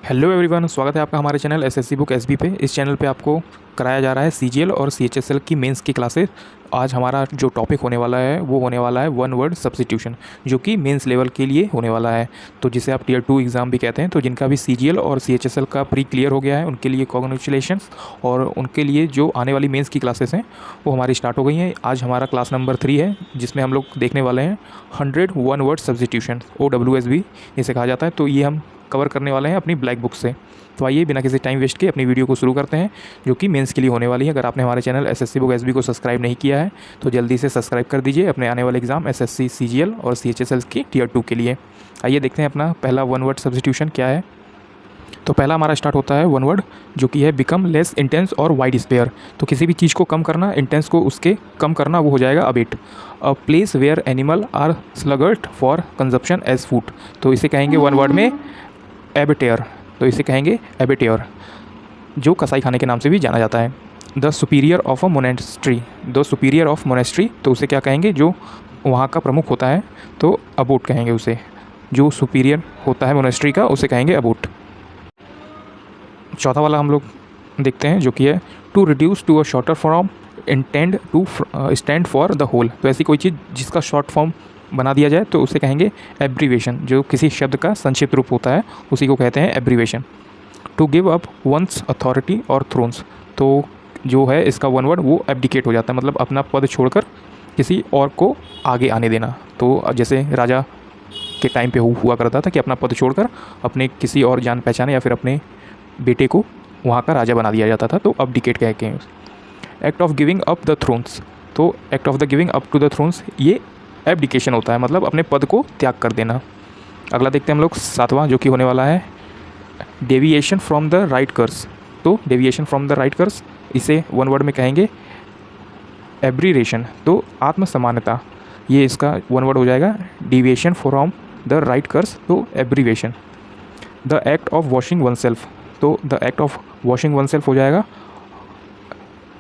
Hello everyone, स्वागत है आपका हमारे चैनल एसएससी बुक एसबी पे। इस चैनल पे आपको कराया जा रहा है सीजीएल और सीएचएसएल की मेंस की क्लासेस। आज हमारा जो टॉपिक होने वाला है वो होने वाला है वन वर्ड सब्स्टिट्यूशन, जो कि मेंस लेवल के लिए होने वाला है, तो जिसे आप टियर 2 एग्ज़ाम भी कहते हैं। तो जिनका भी सीजीएल और सीएचएसएल का प्री क्लियर हो गया है उनके लिए कॉन्ग्रेचुलेशंस, और उनके लिए जो आने वाली मेंस की क्लासेस हैं वो हमारी स्टार्ट हो गई हैं। आज हमारा क्लास नंबर 3 है, जिसमें हम लोग देखने वाले हैं 100 वन वर्ड सब्स्टिट्यूशन, OWSB इसे कहा जाता है। तो ये हम कवर करने वाले हैं अपनी ब्लैक बुक से। तो आइए बिना किसी टाइम वेस्ट के अपनी वीडियो को शुरू करते हैं, जो कि मेंस के लिए होने वाली है। अगर आपने हमारे चैनल एसएससी बुक एसबी को सब्सक्राइब नहीं किया है तो जल्दी से सब्सक्राइब कर दीजिए अपने आने वाले एग्जाम एसएससी सीजीएल और सीएचएसएल की टियर 2 के लिए। आइए देखते हैं अपना पहला वन वर्ड सब्स्टिट्यूशन क्या है। तो पहला हमारा स्टार्ट होता है वन वर्ड, जो कि है बिकम लेस इंटेंस और वाइड स्पेयर। तो किसी भी चीज़ को कम करना, इंटेंस को उसके कम करना, वो हो जाएगा abattoir. A place where animal are slaughtered for consumption as food. तो इसे कहेंगे वन वर्ड में एबेटेयर। तो इसे कहेंगे एबेटेयर, जो कसाई खाने के नाम से भी जाना जाता है। The superior of a monastery, the superior of monastery, तो उसे क्या कहेंगे, जो वहाँ का प्रमुख होता है, तो अबोट कहेंगे उसे। जो सुपीरियर होता है मोनेस्ट्री का उसे कहेंगे अबोट। चौथा वाला हम लोग देखते हैं, जो कि है to reduce to a shorter form intended to stand for the whole. तो ऐसी कोई चीज़ जिसका शॉर्ट फॉर्म बना दिया जाए तो उसे कहेंगे एब्रीवेशन। जो किसी शब्द का संक्षिप्त रूप होता है उसी को कहते हैं abbreviation. To give up one's authority और थ्रोन्स, तो जो है इसका वन वर्ड वो एब्डिकेट हो जाता है, मतलब अपना पद छोड़कर किसी और को आगे आने देना। तो जैसे राजा के टाइम पे हुआ करता था कि अपना पद छोड़कर अपने किसी और जान पहचाने या फिर अपने बेटे को वहाँ का राजा बना दिया जाता था, तो अब्डिकेट कहते हैं। Act of giving up the thrones, तो act of the giving up to the thrones ये एब्डिकेशन होता है, मतलब अपने पद को त्याग कर देना। अगला देखते हैं हम लोग सातवां, जो कि होने वाला है deviation from the right course. तो डेविएशन फ्रॉम द राइट कर्स, इसे वन वर्ड में कहेंगे एब्रीरेशन। तो आत्मसमानता, ये इसका वन वर्ड हो जाएगा deviation from the right course, तो abbreviation. The act of washing one self, तो the act of washing one self हो जाएगा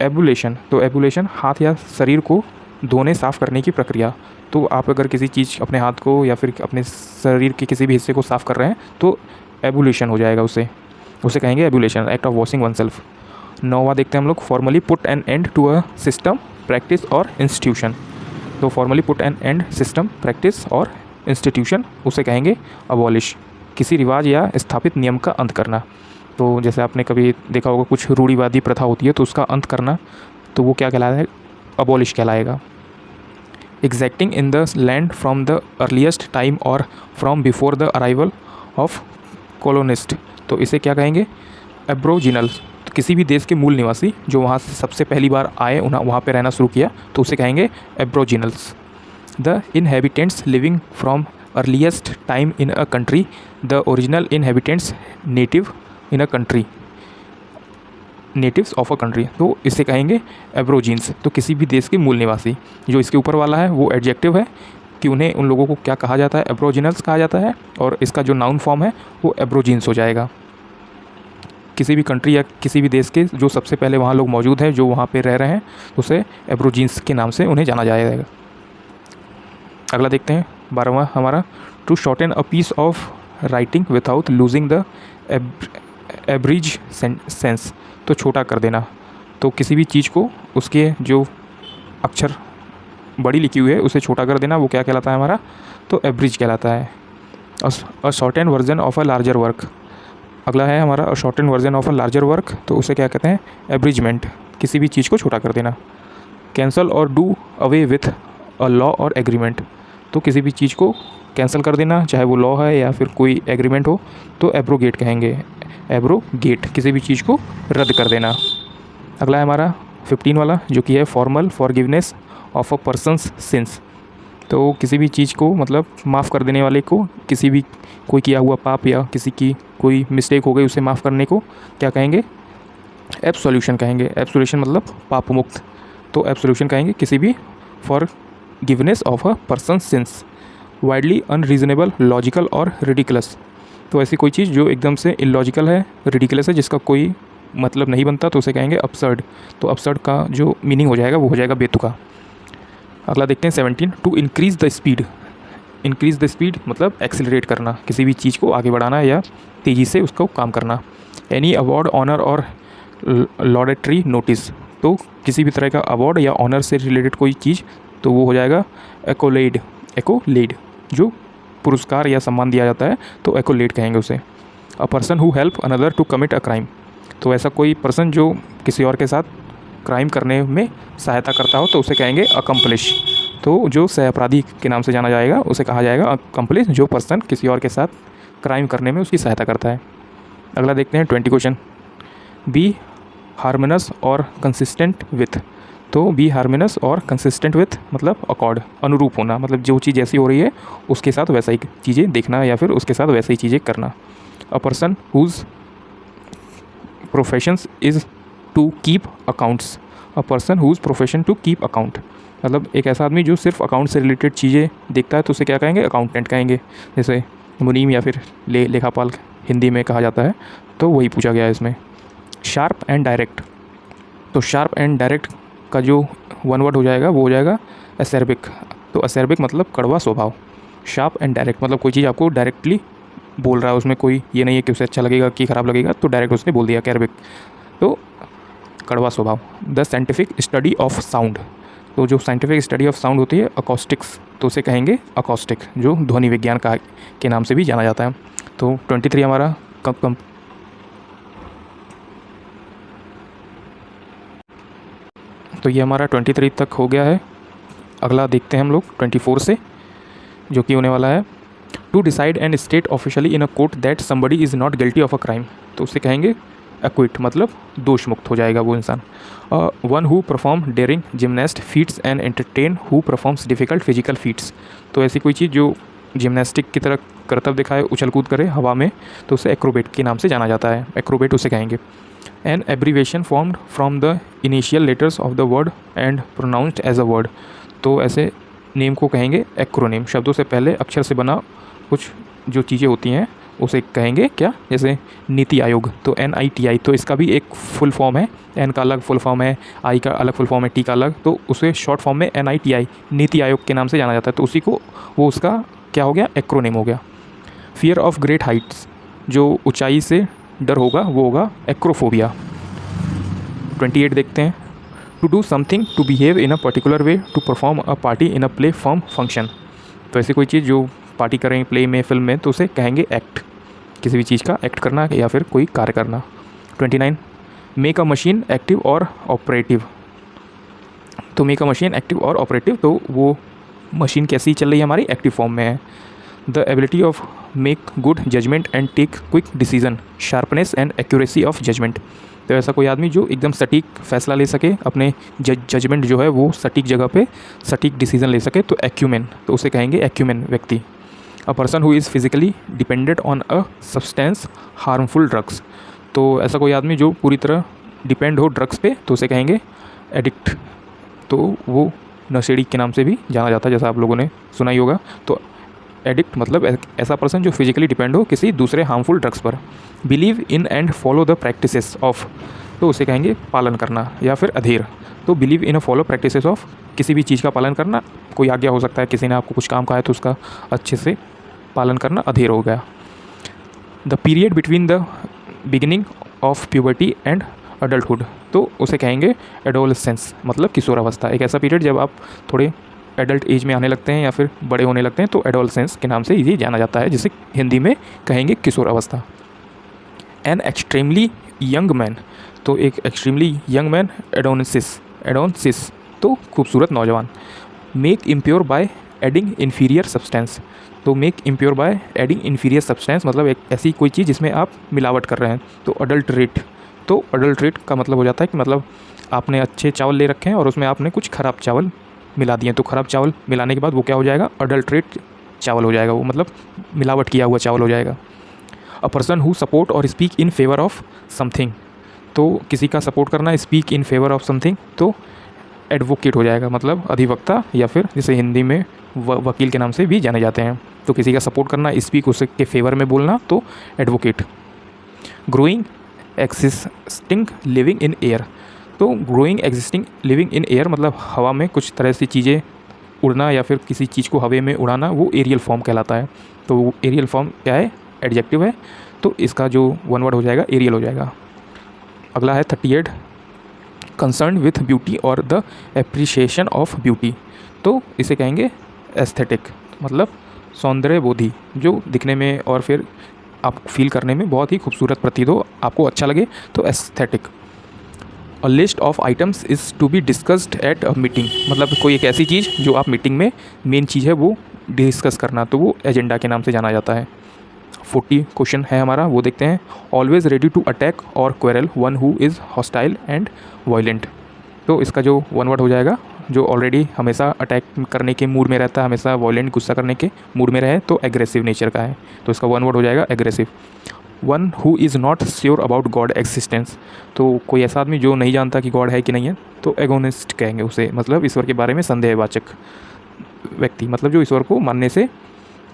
एबुलेशन। तो एबुलेशन हाथ या शरीर को धोने साफ़ करने की प्रक्रिया। तो आप अगर किसी चीज़ अपने हाथ को या फिर अपने शरीर के किसी भी हिस्से को साफ़ कर रहे हैं तो एबुलेशन हो जाएगा, उसे कहेंगे ablution, act of washing one self. नौवां देखते हैं हम लोग formally put an end to a system, practice और इंस्टीट्यूशन। तो formally put an end system, practice और इंस्टीट्यूशन, उसे कहेंगे अबॉलिश, किसी रिवाज या स्थापित नियम का अंत करना। तो जैसे आपने कभी देखा होगा कुछ रूढ़िवादी प्रथा होती है तो उसका अंत करना, तो वो क्या कहलाता है, अबॉलिश कहलाएगा। Existing in the land from the earliest time और from before the arrival of colonist, तो इसे क्या कहेंगे, एब्रोजिनल। तो किसी भी देश के मूल निवासी जो वहाँ से सबसे पहली बार आए, उन्हें वहाँ पे रहना शुरू किया, तो उसे कहेंगे aboriginals. The inhabitants living from earliest time in a country, the original inhabitants native in a country, natives of a country, तो इसे कहेंगे एब्रोजिन्स। तो किसी भी देश के मूल निवासी, जो इसके ऊपर वाला है वो एडजेक्टिव है कि उन्हें, उन लोगों को क्या कहा जाता है, एब्रोजिनल्स कहा जाता है, और इसका जो नाउन फॉर्म है वो एब्रोजिन्स हो जाएगा। किसी भी कंट्री या किसी भी देश के जो सबसे पहले वहाँ लोग मौजूद हैं, जो वहाँ पे रह रहे हैं, उसे एब्रोजिन्स के नाम से उन्हें जाना जाएगा। अगला देखते हैं 12वां हमारा, to shorten a piece of writing without losing the abridge sense, तो छोटा कर देना। तो किसी भी चीज़ को उसके जो अक्षर बड़ी लिखी हुई है उसे छोटा कर देना, वो क्या कहलाता है हमारा, तो एब्रिज कहलाता है। A shorten version of a larger work. अगला है हमारा a shorten version of a larger work, तो उसे क्या कहते हैं, एब्रिजमेंट, किसी भी चीज़ को छोटा कर देना। कैंसल और do away with a law और एग्रीमेंट, तो किसी भी चीज़ को कैंसिल कर देना, चाहे वो लॉ है या फिर कोई एग्रीमेंट हो, तो एब्रोगेट कहेंगे, एब्रोगेट, किसी भी चीज़ को रद्द कर देना। अगला है हमारा 15 वाला, जो कि है formal forgiveness of a persons since. तो किसी भी चीज़ को, मतलब माफ़ कर देने वाले को, किसी भी कोई किया हुआ पाप या किसी की कोई मिस्टेक हो गई उसे माफ़ करने को क्या कहेंगे, एब्सोल्यूशन कहेंगे। एब्सोल्यूशन मतलब पाप मुक्त, तो एब्सोल्यूशन कहेंगे किसी भी forgiveness of a person since. Widely unreasonable, logical और रिडिकुलस, तो ऐसी कोई चीज़ जो एकदम से इलॉजिकल है, रिडिकुलस है, जिसका कोई मतलब नहीं बनता, तो उसे कहेंगे अपसर्ड। तो अपसर्ड का जो मीनिंग हो जाएगा वो हो जाएगा बेतुका। अगला देखते हैं 17, to increase the speed increase the speed मतलब एक्सेलरेट करना, किसी भी चीज़ को आगे बढ़ाना या तेज़ी से उसको काम करना। एनी अवार्ड, ऑनर और लॉडेटरी नोटिस, तो किसी भी तरह का अवार्ड या ऑनर से रिलेटेड कोई चीज़ तो वो हो जाएगा एक्कोलेड। एक्कोलेड जो पुरस्कार या सम्मान दिया जाता है तो एक्कोलेड कहेंगे उसे। A person who help another to commit a crime, तो ऐसा कोई पर्सन जो किसी और के साथ क्राइम करने में सहायता करता हो तो उसे कहेंगे अकम्पलिश। तो जो सहअपराधी के नाम से जाना जाएगा उसे कहा जाएगा अकम्पलिश, जो पर्सन किसी और के साथ क्राइम करने में उसकी सहायता करता है। अगला देखते हैं 20 क्वेश्चन। बी हार्मोनस और कंसिस्टेंट विथ, तो बी हार्मोनस और कंसिस्टेंट विथ मतलब अकॉर्ड, अनुरूप होना, मतलब जो चीज़ जैसी हो रही है उसके साथ वैसा ही चीज़ें देखना या फिर उसके साथ वैसे ही चीज़ें करना। A person whose professions is to keep accounts, a person whose profession to keep account, मतलब एक ऐसा आदमी जो सिर्फ अकाउंट से रिलेटेड चीज़ें देखता है तो उसे क्या कहेंगे, अकाउंटेंट कहेंगे। जैसे मुनीम या फिर लेखापाल हिंदी में कहा जाता है, तो वही पूछा गया है इसमें। शार्प एंड डायरेक्ट, तो शार्प एंड डायरेक्ट का जो वन वर्ड हो जाएगा वो हो जाएगा एसेर्बिक, तो एसेर्बिक मतलब कड़वा स्वभाव। शार्प एंड डायरेक्ट मतलब कोई चीज़ आपको डायरेक्टली बोल रहा है, उसमें कोई ये नहीं है कि उसे अच्छा लगेगा कि ख़राब लगेगा, तो डायरेक्ट उसने बोल दिया कैरबिक, तो कड़वा स्वभाव। The scientific study of sound, तो जो साइंटिफिक स्टडी ऑफ साउंड होती है अकॉस्टिक्स, तो उसे कहेंगे अकॉस्टिक, जो ध्वनि विज्ञान का के नाम से भी जाना जाता है। तो 23 हमारा कम तो ये हमारा 23 तक हो गया है। अगला देखते हैं हम लोग 24 से, जो कि होने वाला है to decide and state officially in a court that somebody is not guilty of a crime, तो उसे कहेंगे एक्विट, मतलब दोष मुक्त हो जाएगा वो इंसान। One who perform daring gymnast feats and entertain who performs difficult physical feats, तो ऐसी कोई चीज़ जो जिमनास्टिक की तरह करतब दिखाए, उछल कूद करे हवा में, तो उसे एक्रोबेट के नाम से जाना जाता है, एक्रोबेट उसे कहेंगे। An abbreviation formed from the initial letters of the word and pronounced as a word, तो ऐसे नेम को कहेंगे एक्रोनेम, शब्दों से पहले अक्षर से बना कुछ जो चीज़ें होती हैं उसे कहेंगे क्या, जैसे नीति आयोग, तो NITI, तो इसका भी एक फुल फॉर्म है, N का अलग फुल फॉर्म है, I का अलग फुल फॉर्म है, T का अलग, तो उसे शॉर्ट फॉर्म में NITI नीति आयोग के नाम से जाना जाता है, तो उसी को वो उसका क्या हो गया, एक्रोनेम हो गया। फियर ऑफ ग्रेट हाइट्स, जो ऊंचाई से डर होगा वो होगा एक्रोफोबिया। 28 देखते हैं। To do something to behave in a particular way to perform a party in a play form function, तो ऐसी कोई चीज़ जो पार्टी करें प्ले में, फिल्म में, तो उसे कहेंगे एक्ट, किसी भी चीज़ का एक्ट करना या फिर कोई कार्य करना। 29 मेक अ मशीन एक्टिव और ऑपरेटिव, तो मेक अ मशीन एक्टिव और ऑपरेटिव, तो वो मशीन कैसी चल रही है हमारी, एक्टिव फॉर्म में है। The ability of make good judgement and take quick decision, sharpness and accuracy of judgement, तो ऐसा कोई आदमी जो एकदम सटीक फैसला ले सके, अपने जजमेंट जो है वो सटीक जगह पे सटीक डिसीजन ले सके, तो एक्यूमेन, तो उसे कहेंगे एक्यूमेन व्यक्ति। अ person who is physically dependent on a substance harmful drugs, तो ऐसा कोई आदमी जो पूरी तरह डिपेंड हो ड्रग्स पे, तो उसे कहेंगे एडिक्ट, तो वो नशेड़ी के नाम से भी जाना जाता है, जैसा आप लोगों ने सुना ही होगा। तो एडिक्ट मतलब ऐसा पर्सन जो फिजिकली डिपेंड हो किसी दूसरे हार्मफुल ड्रग्स पर। Believe in and follow the practices of, तो उसे कहेंगे पालन करना या फिर अधेर, तो believe in a follow practices of, किसी भी चीज़ का पालन करना, कोई आज्ञा हो सकता है, किसी ने आपको कुछ काम कहा है तो उसका अच्छे से पालन करना अधेर हो गया। The period between the beginning of puberty and adulthood, तो उसे कहेंगे एडोलसेंस, मतलब किशोरावस्था, एक ऐसा पीरियड जब आप थोड़े एडल्ट एज में आने लगते हैं या फिर बड़े होने लगते हैं, तो एडोलसेंस के नाम से ये जाना जाता है, जिसे हिंदी में कहेंगे किशोरावस्था। एन एक्सट्रीमली यंग मैन, तो एक एक्सट्रीमली यंग मैन एडोनसिस, तो खूबसूरत नौजवान। Make impure by adding inferior substance, तो make impure by adding inferior substance मतलब एक ऐसी कोई चीज़ जिसमें आप मिलावट कर रहे हैं, तो अडल्ट्रेट, तो अडल्ट्रेट का मतलब हो जाता है कि मतलब आपने अच्छे चावल ले रखे हैं और उसमें आपने कुछ ख़राब चावल मिला दिए, तो ख़राब चावल मिलाने के बाद वो क्या हो जाएगा, अडल्ट्रेट चावल हो जाएगा, वो मतलब मिलावट किया हुआ चावल हो जाएगा। अ पर्सन हु सपोर्ट और speak in favour of something, तो किसी का सपोर्ट करना, speak in favour of something, तो एडवोकेट हो जाएगा, मतलब अधिवक्ता या फिर जिसे हिंदी में वकील के नाम से भी जाने जाते हैं। तो किसी का सपोर्ट करना, स्पीक उसके फेवर में बोलना, तो advocate. Growing existing living in air, तो growing existing living in air मतलब हवा में कुछ तरह से चीज़ें उड़ना या फिर किसी चीज़ को हवा में उड़ाना वो एरियल फॉर्म कहलाता है। तो एरियल फॉर्म क्या है, एडजेक्टिव है, तो इसका जो वन वर्ड हो जाएगा एरियल हो जाएगा। अगला है 38, कंसर्न विथ ब्यूटी और द एप्रिसिएशन ऑफ ब्यूटी। तो इसे कहेंगे एस्थेटिक, मतलब सौंदर्य बोधि, जो दिखने में और फिर आप फील करने में बहुत ही खूबसूरत प्रतीत हो, आपको अच्छा लगे, तो aesthetic. A list of items is to be discussed at a meeting, मतलब कोई एक ऐसी चीज़ जो आप मीटिंग में मेन चीज़ है वो डिस्कस करना, तो वो एजेंडा के नाम से जाना जाता है। 40 क्वेश्चन है हमारा, वो देखते हैं। ऑलवेज रेडी टू अटैक और quarrel one who is hostile and violent. तो इसका जो वन वर्ड हो जाएगा, जो ऑलरेडी हमेशा अटैक करने के मूड में रहता है, हमेशा वायलेंट गुस्सा करने के मूड में रहे, तो एग्रेसिव नेचर का है, तो इसका वन वर्ड हो जाएगा aggressive. One who is not sure about God existence, तो कोई ऐसा आदमी जो नहीं जानता कि गॉड है कि नहीं है, तो एगोनिस्ट कहेंगे उसे, मतलब ईश्वर के बारे में संदेहवाचक व्यक्ति, मतलब जो ईश्वर को मानने से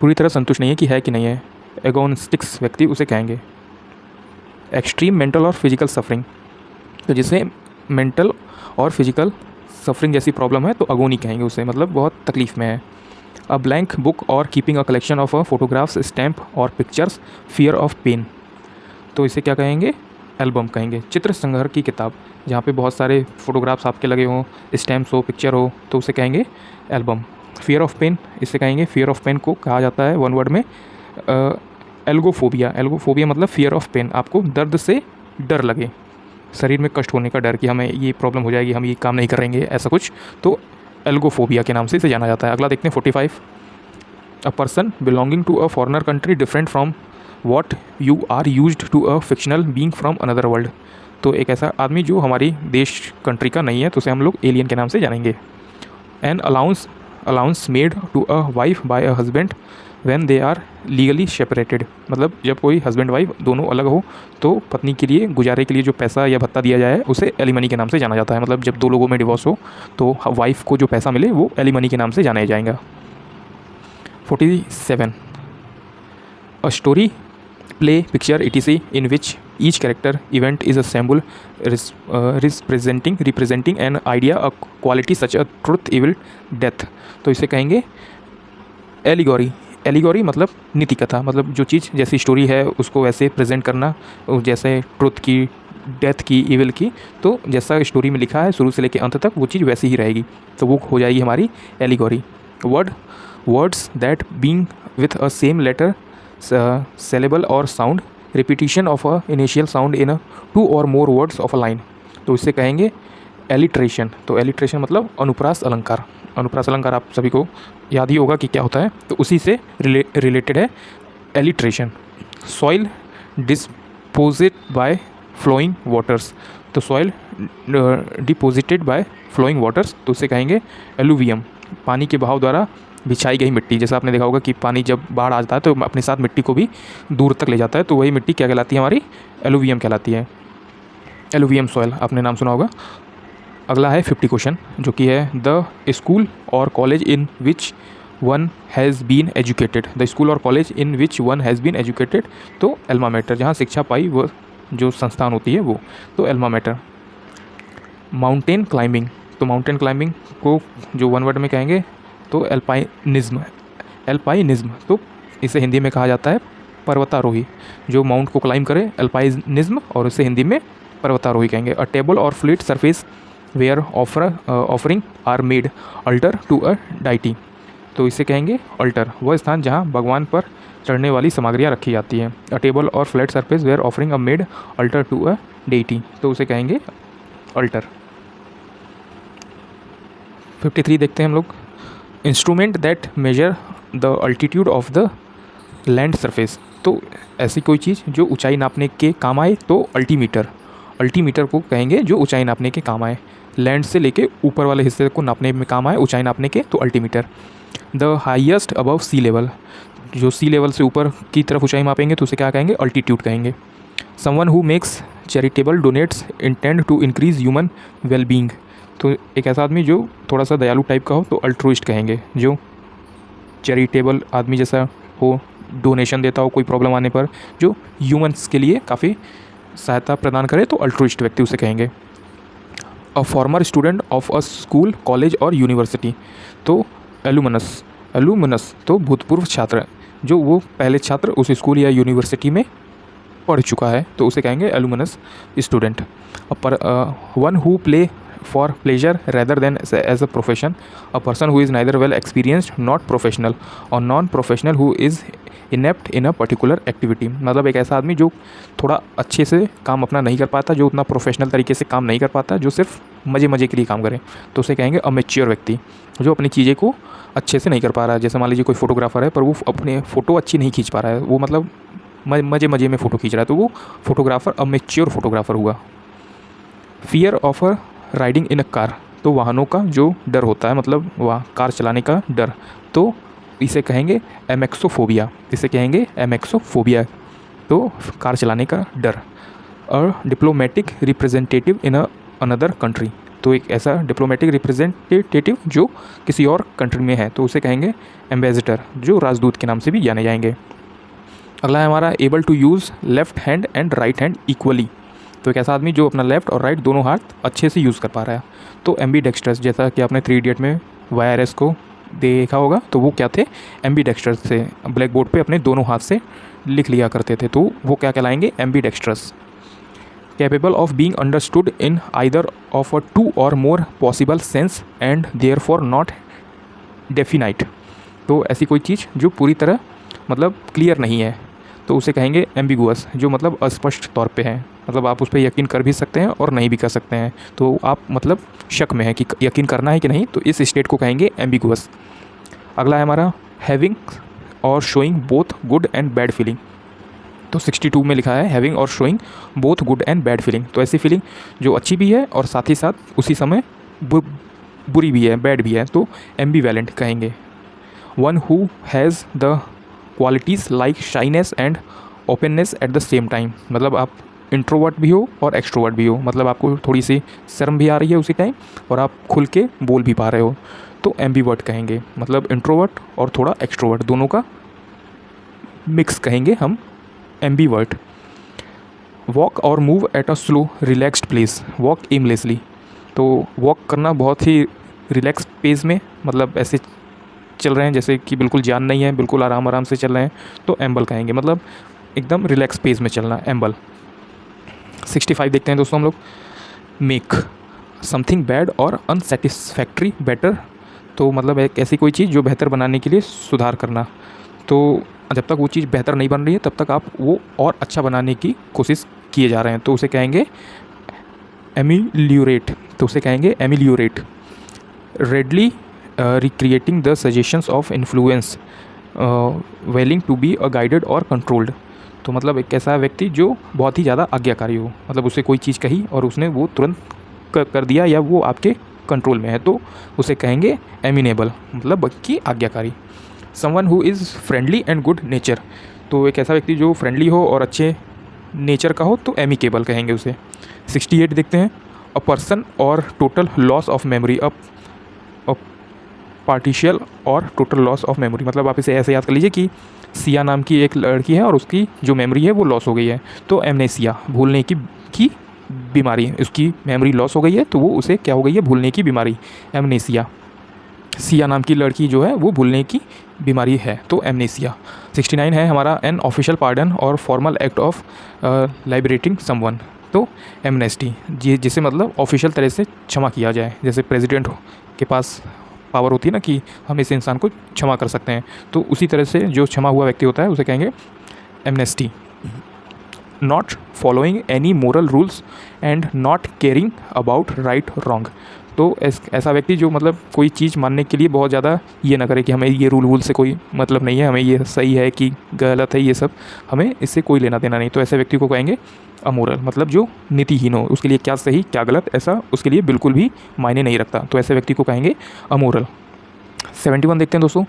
पूरी तरह संतुष्ट नहीं है कि है कि नहीं है, एगोनिस्टिक्स व्यक्ति उसे कहेंगे। एक्सट्रीम मेंटल और फिजिकल सफरिंग, तो जिसे मेंटल और फिजिकल सफरिंग जैसी प्रॉब्लम है तो अगोनी कहेंगे उसे, मतलब बहुत तकलीफ़ में है। अ ब्लैंक बुक और keeping a collection of photographs, stamp और पिक्चर्स, फियर ऑफ पेन, तो इसे क्या कहेंगे, एल्बम कहेंगे। चित्र संग्रह की किताब, जहाँ पे बहुत सारे फोटोग्राफ्स आपके लगे हों, स्टैम्प्स हो, पिक्चर हो, तो उसे कहेंगे एल्बम। फियर ऑफ पेन, इसे कहेंगे, फियर ऑफ पेन को कहा जाता है वन वर्ड में एल्गोफोबिया। एल्गोफोबिया मतलब फियर ऑफ पेन, आपको दर्द से डर लगे, शरीर में कष्ट होने का डर कि हमें ये प्रॉब्लम हो जाएगी, हम ये काम नहीं करेंगे, ऐसा कुछ, तो एल्गोफोबिया के नाम से इसे जाना जाता है। अगला देखते हैं 45, a person belonging to a foreigner country different from what you are used to a fictional being from another world. तो एक ऐसा आदमी जो हमारी देश कंट्री का नहीं है, तो उसे हम लोग एलियन के नाम से जानेंगे। An allowance made to a wife by a husband when they are legally separated, मतलब जब कोई हस्बैंड वाइफ दोनों अलग हो तो पत्नी के लिए गुजारे के लिए जो पैसा या भत्ता दिया जाए उसे एलिमनी के नाम से जाना जाता है, मतलब जब दो लोगों में डिवोर्स हो तो वाइफ को जो पैसा मिले वो एलिमनी के नाम से जाना जाएगा। 47, a story, play, picture etc in which each character event is a symbol representing an idea, a quality such as truth, evil, death। तो इसे कहेंगे एलिगोरी। एलिगोरी मतलब नीति कथा, मतलब जो चीज़ जैसी स्टोरी है उसको वैसे प्रेजेंट करना, जैसे ट्रुथ की, डेथ की, इविल की, तो जैसा स्टोरी में लिखा है शुरू से लेकर अंत तक वो चीज़ वैसी ही रहेगी, तो वो हो जाएगी हमारी allegory. Words that being with a same letter, syllable और sound, repetition of a initial sound in 2 or more words of a line, तो इसे कहेंगे एलिट्रेशन। तो एलिट्रेशन मतलब अनुप्रास अलंकार। अनुप्रास अलंकार आप सभी को याद ही होगा कि क्या होता है, तो उसी से रिलेटेड है alliteration. Soil deposit by flowing waters, तो soil deposited by flowing waters, तो उसे कहेंगे एलुवियम। पानी के बहाव द्वारा बिछाई गई मिट्टी, जैसा आपने देखा होगा कि पानी जब बाढ़ आता है तो अपने साथ मिट्टी को भी दूर तक ले जाता है, तो वही मिट्टी क्या कहलाती है, हमारी एलुवियम कहलाती है। एलुवियम सॉइल आपने नाम सुना होगा। अगला है 50 क्वेश्चन, जो कि है द स्कूल और college in which one has been educated. The school और college in which one has been educated, तो एल्मा मैटर, जहाँ शिक्षा पाई वो जो संस्थान होती है वो, तो एल्मा मैटर। माउंटेन क्लाइंबिंग, तो माउंटेन क्लाइंबिंग को जो वन वर्ड में कहेंगे तो एल्पाइनिज्म, तो इसे हिंदी में कहा जाता है पर्वतारोही, जो माउंट को क्लाइंब करे, एल्पाइनिज्म, और इसे हिंदी में पर्वतारोही कहेंगे। अ टेबल और fleet surface where offering are made altar to a deity, तो इसे कहेंगे अल्टर, वह स्थान जहाँ भगवान पर चढ़ने वाली सामग्रियाँ रखी जाती हैं। अ टेबल और flat surface where offering a made altar to a deity, तो उसे कहेंगे अल्टर। 53 देखते हैं हम लोग। Instrument that measure the altitude of the land surface, तो ऐसी कोई चीज़ जो ऊंचाई नापने के काम आए, तो अल्टीमीटर। अल्टीमीटर को कहेंगे जो ऊंचाई नापने के काम आए, लैंड से लेके ऊपर वाले हिस्से को नापने में काम आए, ऊंचाई नापने के, तो altimeter. The highest above sea level, जो सी लेवल से ऊपर की तरफ ऊंचाई मापेंगे तो उसे क्या कहेंगे, अल्टीट्यूड कहेंगे। Someone who makes charitable donates intended to increase human wellbeing, तो एक ऐसा आदमी जो थोड़ा सा दयालु टाइप का हो तो अल्ट्रुइस्ट कहेंगे, जो चैरिटेबल आदमी जैसा हो, डोनेशन देता हो कोई प्रॉब्लम आने पर, जो ह्यूमंस के लिए काफ़ी सहायता प्रदान करे, तो अल्ट्रुइस्ट व्यक्ति उसे कहेंगे। A former student of a school, college और यूनिवर्सिटी, तो एलुमनस, एलुमनस तो भूतपूर्व छात्र, जो वो पहले छात्र उस स्कूल या यूनिवर्सिटी में पढ़ चुका है, तो उसे कहेंगे एलुमनस स्टूडेंट। पर one who play for pleasure rather than as a profession, a person who is neither well experienced not professional और non professional who is inept in a particular activity. मतलब एक ऐसा आदमी जो थोड़ा अच्छे से काम अपना नहीं कर पाता, जो उतना प्रोफेशनल तरीके से काम नहीं कर पाता, जो सिर्फ मज़े मज़े के लिए काम करे, तो उसे कहेंगे अमेच्योर व्यक्ति, जो अपनी चीज़ें को अच्छे से नहीं कर पा रहा है। जैसे मान लीजिए कोई फोटोग्राफर है पर वो अपने फ़ोटो अच्छी नहीं खींच पा रहा है, वो मतलब मज़े मज़े में फ़ोटो खींच रहा है, तो वो फोटोग्राफर अमेच्योर फोटोग्राफर हुआ। Fear of a riding in a car, तो वाहनों का जो डर होता है, मतलब वह कार चलाने का डर, तो इसे कहेंगे एमेक्सोफोबिया, इसे कहेंगे एमेक्सोफोबिया, तो कार चलाने का डर। और diplomatic representative in another country, तो एक ऐसा डिप्लोमेटिक रिप्रेजेंटेटिव जो किसी और कंट्री में है, तो उसे कहेंगे एम्बेसडर, जो राजदूत के नाम से भी जाने जाएंगे। अगला है हमारा able to use left hand and right hand equally, तो एक ऐसा आदमी जो अपना लेफ्ट और राइट दोनों हाथ अच्छे से यूज़ कर पा रहा है। तो एम्बीडेक्स्ट्रस, जैसा कि आपने 3 इडियट में वायरस को देखा होगा, तो वो क्या थे, एम्बीडेक्स्ट्रस थे, ब्लैक बोर्ड पे अपने दोनों हाथ से लिख लिया करते थे, तो वो क्या कहलाएंगे, ambidextrous. Capable of being understood in either of a 2 और more possible sense and therefore not definite, तो ऐसी कोई चीज़ जो पूरी तरह मतलब क्लियर नहीं है, तो उसे कहेंगे एम्बिगुअस, जो मतलब अस्पष्ट तौर पे है, मतलब आप उस पर यकीन कर भी सकते हैं और नहीं भी कर सकते हैं, तो आप मतलब शक में है कि यकीन करना है कि नहीं, तो इस स्टेट को कहेंगे एम्बिगुअस। अगला है हमारा हैविंग और showing both good and bad feeling, तो 62 में लिखा है हैविंग और showing both good and bad feeling, तो ऐसी फीलिंग जो अच्छी भी है और साथ ही साथ उसी समय बुरी भी है, बैड भी है, तो एम्बीवैलेंट कहेंगे। One who has the qualities like shyness and openness at the same time, मतलब आप इंट्रोवर्ट भी हो और एक्सट्रोवर्ट भी हो, मतलब आपको थोड़ी सी शर्म भी आ रही है उसी टाइम और आप खुल के बोल भी पा रहे हो, तो एम्बीवर्ट कहेंगे, मतलब इंट्रोवर्ट और थोड़ा एक्सट्रोवर्ट दोनों का मिक्स कहेंगे हम एम्बीवर्ट। वॉक और move at a slow relaxed place, walk aimlessly, तो वॉक करना बहुत ही रिलैक्स पेस में, मतलब ऐसे चल रहे हैं जैसे कि बिल्कुल जान नहीं है, बिल्कुल आराम आराम से चल रहे हैं, तो एम्बल कहेंगे, मतलब एकदम रिलैक्स पेस में चलना, एम्बल। 65 देखते हैं दोस्तों हम लोग। मेक समथिंग बैड और अनसेटिस्फैक्ट्री बेटर, तो मतलब एक ऐसी कोई चीज़ जो बेहतर बनाने के लिए सुधार करना, तो जब तक वो चीज़ बेहतर नहीं बन रही है तब तक आप वो और अच्छा बनाने की कोशिश किए जा रहे हैं, तो उसे कहेंगे एमिल्यूरेट, तो उसे कहेंगे ameliorate. Readily recreating the suggestions of influence willing to be a guided और कंट्रोल्ड, तो मतलब एक ऐसा व्यक्ति जो बहुत ही ज़्यादा आज्ञाकारी हो, मतलब उसे कोई चीज़ कही और उसने वो तुरंत कर दिया या वो आपके कंट्रोल में है, तो उसे कहेंगे एमिनेबल, मतलब कि आज्ञाकारी। Someone who is friendly and good nature, तो एक ऐसा व्यक्ति जो फ्रेंडली हो और अच्छे नेचर का हो, तो एमिकेबल कहेंगे उसे। 68 देखते हैं। अ पर्सन और टोटल लॉस ऑफ मेमोरी, अ पार्टिशियल और टोटल लॉस ऑफ मेमोरी, मतलब आप इसे ऐसे याद कर लीजिए कि सिया नाम की एक लड़की है और उसकी जो मेमोरी है वो लॉस हो गई है, तो एमनेसिया, भूलने की बीमारी, उसकी मेमोरी लॉस हो गई है, तो वो उसे क्या हो गई है, भूलने की बीमारी, एमनेसिया। सिया नाम की लड़की जो है वो भूलने की बीमारी है, तो एमनेसिया। 69 है हमारा एन ऑफिशियल पार्डन और फॉर्मल एक्ट ऑफ लाइबरेटिंग समवन, तो एमनेस्टी, जिसे मतलब ऑफिशियल तरह से क्षमा किया जाए, जैसे प्रेसिडेंट के पास पावर होती है ना कि हम इस इंसान को क्षमा कर सकते हैं, तो उसी तरह से जो क्षमा हुआ व्यक्ति होता है उसे कहेंगे amnesty. Not following any moral rules and not caring about right wrong, तो ऐसा व्यक्ति जो मतलब कोई चीज़ मानने के लिए बहुत ज़्यादा ये ना करे कि हमें ये रूल से कोई मतलब नहीं है, हमें ये सही है कि गलत है, ये सब हमें इससे कोई लेना देना नहीं, तो ऐसे व्यक्ति को कहेंगे अमोरल, मतलब जो नीतिहीन हो, उसके लिए क्या सही क्या गलत ऐसा उसके लिए बिल्कुल भी मायने नहीं रखता, तो ऐसे व्यक्ति को कहेंगे अमोरल। 71 देखते हैं दोस्तों,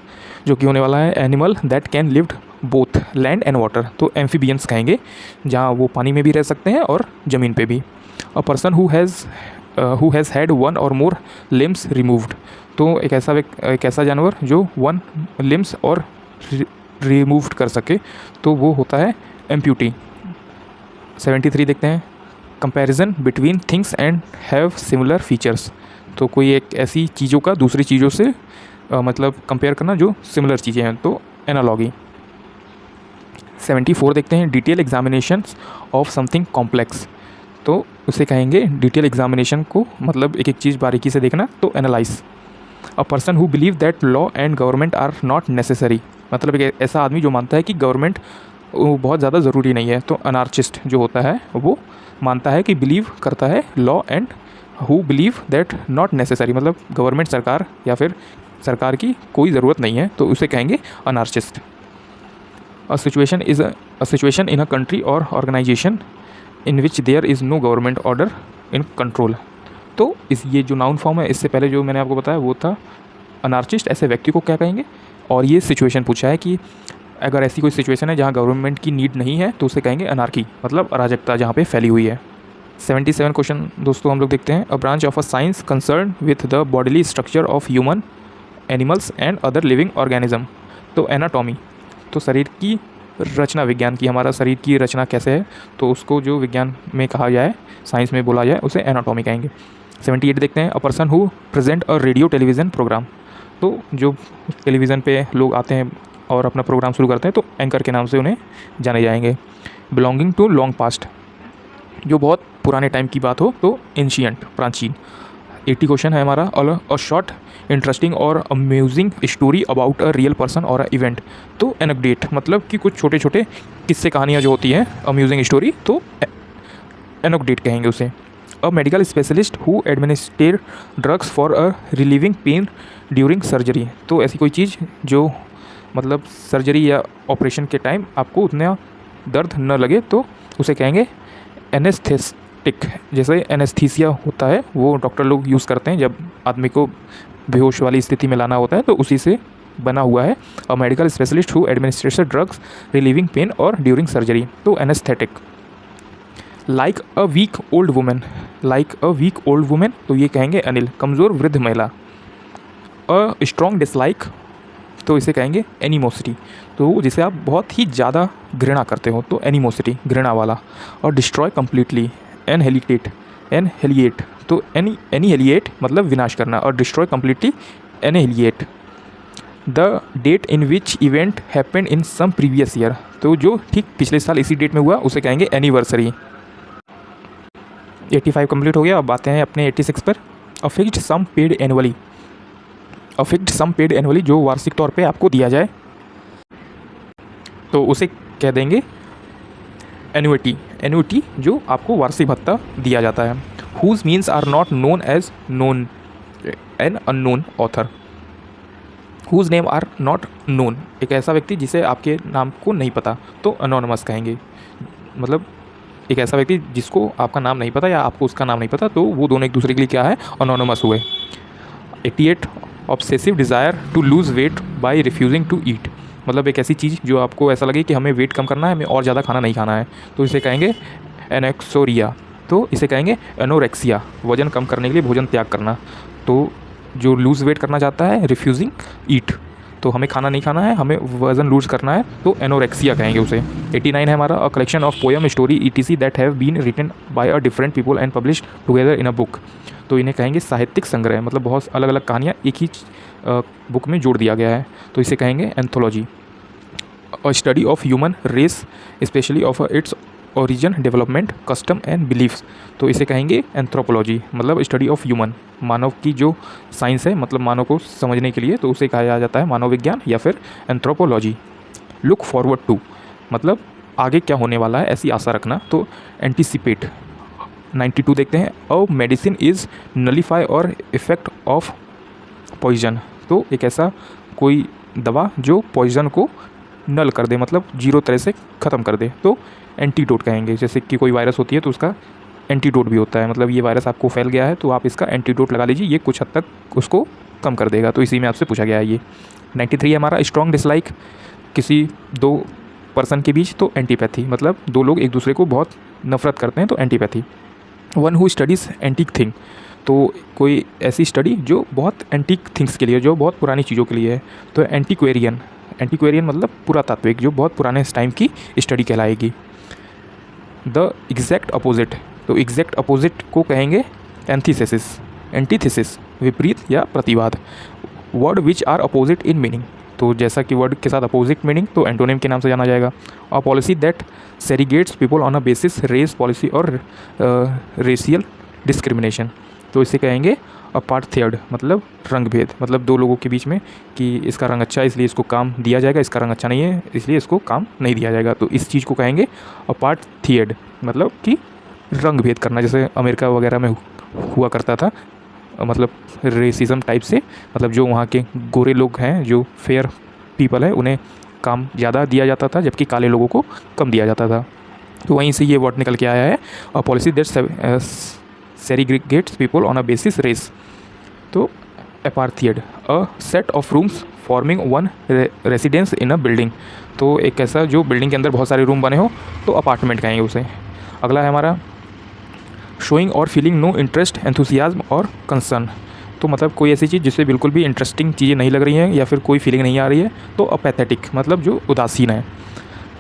जो कि होने वाला है animal that can live both land and water, तो एम्फीबियंस कहेंगे, जहाँ वो पानी में भी रह सकते हैं और ज़मीन पे भी। अ person who has had one और मोर लिम्स रिमूव्ड, तो एक ऐसा जानवर जो 1 लिम्स और रिमूव्ड कर सके, तो वो होता है एम्प्यूटी। 73 देखते हैं। Comparison between things and have similar features, तो कोई एक ऐसी चीज़ों का दूसरी चीज़ों से मतलब कंपेयर करना जो सिमिलर चीज़ें हैं, तो एनालॉगी। 74 देखते हैं, detail examinations of something complex. तो उसे कहेंगे डिटेल एग्जामिनेशन को मतलब एक एक चीज़ बारीकी से देखना, तो analyse. A person who believe that law and government are not necessary, मतलब एक ऐसा आदमी जो मानता है कि गवर्नमेंट बहुत ज़्यादा ज़रूरी नहीं है। तो अनार्चिस्ट जो होता है वो मानता है कि बिलीव करता है law and who believe that not necessary, मतलब गवर्नमेंट सरकार या फिर सरकार की कोई ज़रूरत नहीं है, तो उसे कहेंगे anarchist. A situation in a country और organisation in which there is no government order in control. तो ये जो नाउन फॉर्म है, इससे पहले जो मैंने आपको बताया वो था अनार्चिस्ट, ऐसे व्यक्ति को क्या कहेंगे। और ये सिचुएशन पूछा है कि अगर ऐसी कोई सिचुएशन है जहाँ गवर्नमेंट की नीड नहीं है तो उसे कहेंगे अनार्की, मतलब अराजकता जहाँ पे फैली हुई है। 77 क्वेश्चन दोस्तों हम लोग देखते हैं। A branch of a science concern with the bodily structure of human, animals and other living organism. तो एनाटॉमी, तो शरीर की रचना विज्ञान की, हमारा शरीर की रचना कैसे है, तो उसको जो विज्ञान में कहा जाए, साइंस में बोला जाए, उसे एनाटॉमी कहेंगे। 78 देखते हैं। A person who present a radio television program. तो जो टेलीविज़न पे लोग आते हैं और अपना प्रोग्राम शुरू करते हैं तो एंकर के नाम से उन्हें जाने जाएंगे। बिलोंगिंग टू लॉन्ग पास्ट, जो बहुत पुराने टाइम की बात हो तो एंशियंट, प्राचीन। 80 क्वेश्चन है हमारा। अ शॉर्ट इंटरेस्टिंग और amusing story about a real person और अ इवेंट। तो एनेक्डोट, मतलब कि कुछ छोटे छोटे किस्से कहानियाँ जो होती हैं, अम्यूजिंग स्टोरी, तो एनेक्डोट कहेंगे उसे। अ medical specialist who administer drugs for a relieving pen during surgery. तो ऐसी कोई चीज़ जो मतलब सर्जरी या ऑपरेशन के टाइम आपको उतना दर्द न लगे, तो उसे कहेंगे एनेस्थेटिक। जैसे एनेस्थीसिया होता है वो डॉक्टर लोग यूज़ करते हैं जब आदमी को बेहोश वाली स्थिति में लाना होता है, तो उसी से बना हुआ है। A medical specialist who administrates drugs relieving pain और ड्यूरिंग सर्जरी, तो anaesthetic. Like a weak old women, like a weak old women, तो ये कहेंगे अनिल, कमज़ोर वृद्ध महिला। अ स्ट्रॉन्ग डिसलाइक, तो इसे कहेंगे एनिमोसिटी, तो जिसे आप बहुत ही ज़्यादा घृणा करते हो, तो एनिमोसिटी, घृणा वाला। और डिस्ट्रॉय कम्प्लीटली, एनहेलिएट, तो एनिहेलिएट मतलब विनाश करना, और destroy completely annihilate. The date in which event happened in some previous year, तो जो ठीक पिछले साल इसी डेट में हुआ उसे कहेंगे एनिवर्सरी। 85 कंप्लीट हो गया। अब आते हैं अपने 86 पर। A fixed sum paid annually, a fixed sum paid annually, जो वार्षिक तौर पे आपको दिया जाए, तो उसे कह देंगे एन्युटी, एन्युटी जो आपको वार्षिक भत्ता दिया जाता है। Whose means are not known as known, an unknown author. Whose name are not known, एक ऐसा व्यक्ति जिसे आपके नाम को नहीं पता, तो अनोनमस कहेंगे, मतलब एक ऐसा व्यक्ति जिसको आपका नाम नहीं पता या आपको उसका नाम नहीं पता, तो वो दोनों एक दूसरे के लिए क्या है, अनोनमस हुए। 88 obsessive desire to lose weight by refusing to eat, मतलब एक ऐसी चीज़ जो आपको ऐसा लगे कि हमें वेट कम करना है, हमें और ज़्यादा खाना नहीं खाना है, तो इसे कहेंगे एनेक्सोरिया। तो इसे कहेंगे एनोरेक्सिया, वजन कम करने के लिए भोजन त्याग करना। तो जो लूज़ वेट करना चाहता है, रिफ्यूजिंग ईट, तो हमें खाना नहीं खाना है, हमें वजन लूज करना है, तो एनोरेक्सिया कहेंगे उसे। 89 है हमारा। A collection of poem, story, etc that have been written by a different people and published together in a book, तो इन्हें कहेंगे साहित्यिक संग्रह, मतलब बहुत अलग अलग कहानियाँ एक ही बुक में जोड़ दिया गया है, तो इसे कहेंगे anthology. A study of human race specially of its origin, development, custom and beliefs, तो इसे कहेंगे एंथ्रोपोलॉजी, मतलब स्टडी ऑफ ह्यूमन, मानव की जो साइंस है, मतलब मानव को समझने के लिए, तो उसे कहा जाता है मानव विज्ञान या फिर एंथ्रोपोलॉजी। लुक फॉरवर्ड टू, मतलब आगे क्या होने वाला है ऐसी आशा रखना, तो एंटिसिपेट। 92 देखते हैं। अ मेडिसिन इज़ नलीफाई और इफेक्ट ऑफ पॉइजन, तो एक ऐसा कोई दवा जो पॉइजन को नल कर दे, मतलब जीरो तरह से ख़त्म कर दे, तो एंटीडोट कहेंगे। जैसे कि कोई वायरस होती है तो उसका एंटीडोट भी होता है, मतलब ये वायरस आपको फैल गया है तो आप इसका एंटीडोट लगा लीजिए, ये कुछ हद तक उसको कम कर देगा, तो इसी में आपसे पूछा गया है ये। 93 है हमारा। स्ट्रॉन्ग डिसलाइक, किसी दो पर्सन के बीच, तो एंटीपैथी, मतलब दो लोग एक दूसरे को बहुत नफरत करते हैं, तो antipathy. One who studies antique thing, तो कोई ऐसी स्टडी जो बहुत एंटीक थिंग्स के लिए, जो बहुत पुरानी चीज़ों के लिए है, तो एंटीक्वेरियन, एंटीक्वेरियन मतलब पुरातात्विक, जो बहुत पुराने टाइम की स्टडी कहलाएगी। द एग्जैक्ट अपोजिट, तो एग्जैक्ट अपोजिट को कहेंगे एंटीथेसिस, एंटीथेसिस विपरीत या प्रतिवाद। Word which are opposite in meaning, तो जैसा कि वर्ड के साथ अपोजिट मीनिंग तो एंटोनिम के नाम से जाना जाएगा। A policy that segregates people on a basis race policy और रेशियल डिस्क्रिमिनेशन, तो इसे कहेंगे अ पार्ट थर्ड, मतलब रंग भेद, मतलब दो लोगों के बीच में कि इसका रंग अच्छा है इसलिए इसको काम दिया जाएगा, इसका रंग अच्छा नहीं है इसलिए इसको काम नहीं दिया जाएगा, तो इस चीज़ को कहेंगे अ पार्ट थर्ड, मतलब कि रंग भेद करना, जैसे अमेरिका वगैरह में हुआ करता था, मतलब रेसिज्म टाइप से, मतलब जो वहाँ के गोरे लोग हैं, जो फेयर पीपल है, उन्हें काम ज़्यादा दिया जाता था जबकि काले लोगों को कम दिया जाता था। तो वहीं से ये वर्ड निकल के आया है a policy that segregates people on a basis race. तो apartheid, a set of rooms forming one residence in a building, तो एक ऐसा जो बिल्डिंग के अंदर बहुत सारे रूम बने हो तो अपार्टमेंट कहेंगे उसे। अगला है हमारा शोइंग और फीलिंग नो इंटरेस्ट एंथुसियाज्म और कंसर्न, तो मतलब कोई ऐसी चीज़ जिससे बिल्कुल भी इंटरेस्टिंग चीज़ें नहीं लग रही हैं या फिर कोई फीलिंग नहीं आ रही है, तो अपैथेटिक, मतलब जो उदासीन है।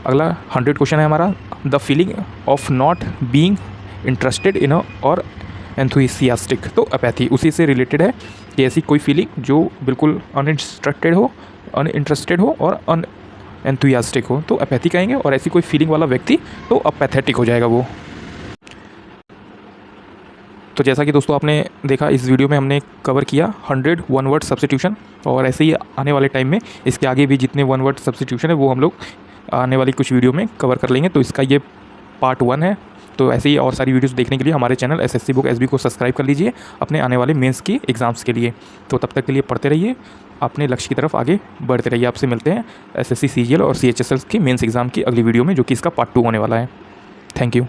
अगला 100 क्वेश्चन है हमारा, the feeling of not being interested in और एंथुसियास्टिक, तो अपैथी उसी से रिलेटेड है कि ऐसी कोई फीलिंग जो बिल्कुल अनइंटरेस्टेड हो और एंथुसियास्टिक हो तो अपैथी कहेंगे, और ऐसी कोई फीलिंग वाला व्यक्ति तो अपैथेटिक हो जाएगा वो। तो जैसा कि दोस्तों आपने देखा इस वीडियो में हमने कवर किया 100 वन वर्ड सब्स्टिट्यूशन, और ऐसे ही आने वाले टाइम में इसके आगे भी जितने वन वर्ड सब्स्टिट्यूशन है वो हम लोग आने वाली कुछ वीडियो में कवर कर लेंगे। तो इसका ये पार्ट 1 है। तो ऐसे ही और सारी वीडियोस देखने के लिए हमारे चैनल एसएससी बुक एसबी को सब्सक्राइब कर लीजिए अपने आने वाले मेंस की एग्ज़ाम्स के लिए। तो तब तक के लिए पढ़ते रहिए, अपने लक्ष्य की तरफ आगे बढ़ते रहिए। आपसे मिलते हैं एसएससी सीजीएल और सीएचएसएल की मेंस एग्ज़ाम की अगली वीडियो में, जो कि इसका पार्ट 2 होने वाला है। Thank you.